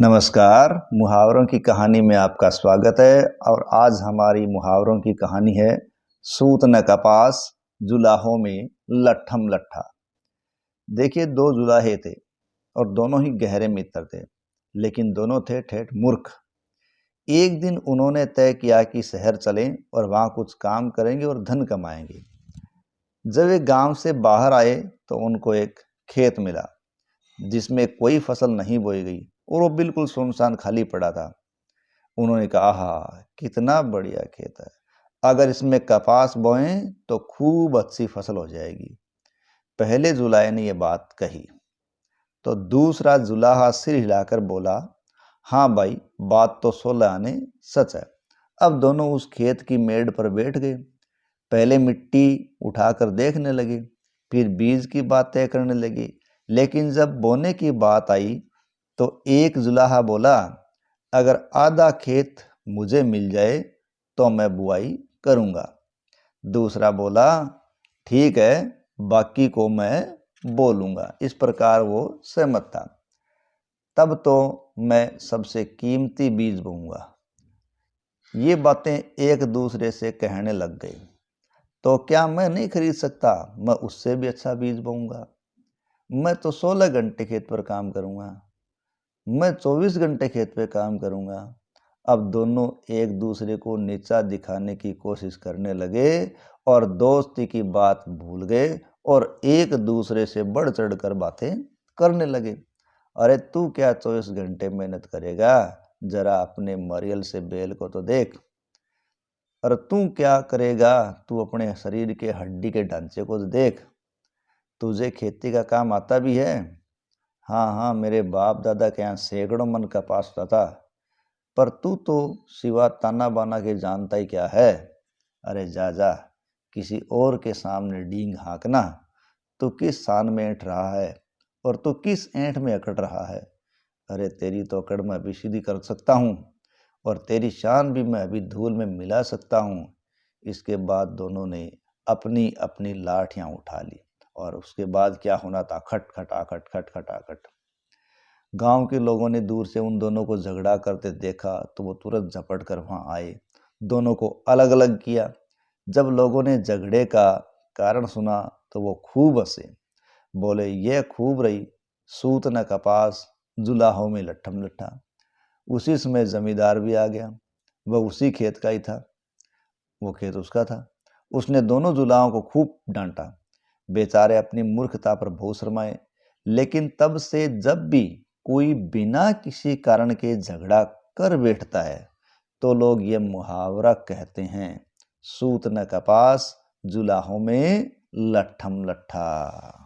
नमस्कार। मुहावरों की कहानी में आपका स्वागत है। और आज हमारी मुहावरों की कहानी है सूत न कपास जुलाहों में लट्ठम लट्ठा। देखिए, दो जुलाहे थे और दोनों ही गहरे मित्र थे, लेकिन दोनों थे ठेठ मूर्ख। एक दिन उन्होंने तय किया कि शहर चलें और वहां कुछ काम करेंगे और धन कमाएंगे। जब वे गांव से बाहर आए तो उनको एक खेत मिला जिसमें कोई फसल नहीं बोई गई और वो बिल्कुल सुनसान खाली पड़ा था। उन्होंने कहा, हाँ, कितना बढ़िया खेत है, अगर इसमें कपास बोएं तो खूब अच्छी फसल हो जाएगी। पहले जुलाहे ने यह बात कही तो दूसरा जुलाहा सिर हिलाकर बोला, हाँ भाई, बात तो 16 आने सच है। अब दोनों उस खेत की मेड़ पर बैठ गए। पहले मिट्टी उठाकर देखने लगे, फिर बीज की बात तय करने लगे। लेकिन जब बोने की बात आई तो एक जुलाहा बोला, अगर आधा खेत मुझे मिल जाए तो मैं बुआई करूंगा। दूसरा बोला, ठीक है, बाकी को मैं बोलूंगा। इस प्रकार वो सहमत था। तब तो मैं सबसे कीमती बीज बोऊंगा। ये बातें एक दूसरे से कहने लग गए, तो क्या मैं नहीं खरीद सकता? मैं उससे भी अच्छा बीज बोऊंगा। मैं तो 16 घंटे खेत पर काम करूंगा। मैं 24 घंटे खेत पे काम करूंगा। अब दोनों एक दूसरे को नीचा दिखाने की कोशिश करने लगे और दोस्ती की बात भूल गए और एक दूसरे से बढ़ चढ़कर बातें करने लगे। अरे तू क्या 24 घंटे मेहनत करेगा? जरा अपने मरियल से बेल को तो देख। और तू क्या करेगा? तू अपने शरीर के हड्डी के ढांचे को तो देख। तुझे खेती का काम आता भी है? हाँ हाँ, मेरे बाप दादा के यहाँ सैकड़ों मन कपास होता था। पर तू तो सिवा ताना बाना के जानता ही क्या है? अरे जा जा, किसी और के सामने डींग हाँकना। तू किस शान में ऐंठ रहा है और तू किस ऐंठ में अकड़ रहा है? अरे तेरी तो अकड़ मैं अभी सीधी कर सकता हूँ और तेरी शान भी मैं अभी धूल में मिला सकता हूँ। इसके बाद दोनों ने अपनी अपनी लाठियाँ उठा ली और उसके बाद क्या होना था, खट खटाखट खट खटाखट। गांव के लोगों ने दूर से उन दोनों को झगड़ा करते देखा तो वो तुरंत झपट कर वहां आए, दोनों को अलग अलग किया। जब लोगों ने झगड़े का कारण सुना तो वो खूब हंसे, बोले, ये खूब रही सूत न कपास जुलाहों में लट्ठम लट्ठा। उसी समय जमींदार भी आ गया। वह उसी खेत का ही था, वो खेत उसका था। उसने दोनों जुलाहों को खूब डांटा। बेचारे अपनी मूर्खता पर बहुत शर्माए। लेकिन तब से जब भी कोई बिना किसी कारण के झगड़ा कर बैठता है तो लोग ये मुहावरा कहते हैं, सूत न कपास जुलाहों में लट्ठम लट्ठा।